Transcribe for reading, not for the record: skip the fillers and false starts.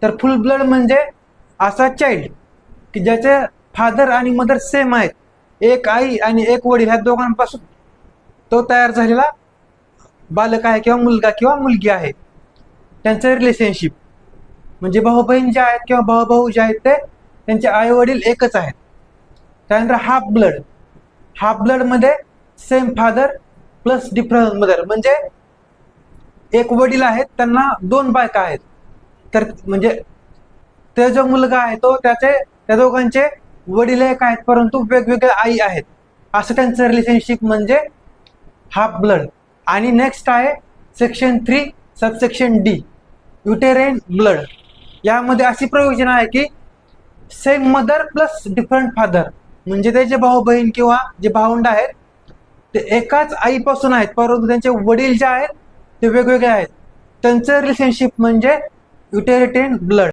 तर फुल ब्लड म्हणजे असा चाइल्ड की ज्याचे फादर आणि मदर सेम आहेत, एक आई आणि एक वडील ह्या दोघांपासून तो तयार झालेला बालक आहे किंवा मुलगा किंवा मुलगी आहे. त्यांचं रिलेशनशिप म्हणजे भाऊ बहीण जे आहेत किंवा भाऊ भाऊ जे आहेत ते त्यांचे आई वडील एकच आहेत. त्यानंतर हाफ ब्लड मध्ये same father plus different mother, म्हणजे एक वडील आहेत त्यांना दोन बायका आहेत. तर म्हणजे ते जो मुलगा आहे तो त्या दोघांचे वडील एक आहेत परंतु वेगवेगळे आई आहेत, असं त्यांचं रिलेशनशिप म्हणजे हाफ ब्लड. आणि नेक्स्ट आहे section 3 subsection D, uterine blood. यामध्ये अशी प्रोव्हिजन आहे की same mother plus different father, म्हणजे त्याचे भाऊ बहीण किंवा जे भावंड आहेत ते एकाच आईपासून आहेत परंतु त्यांचे वडील जे आहेत ते वेगवेगळे आहेत. त्यांचं रिलेशनशिप म्हणजे युटेरिटेन ब्लड.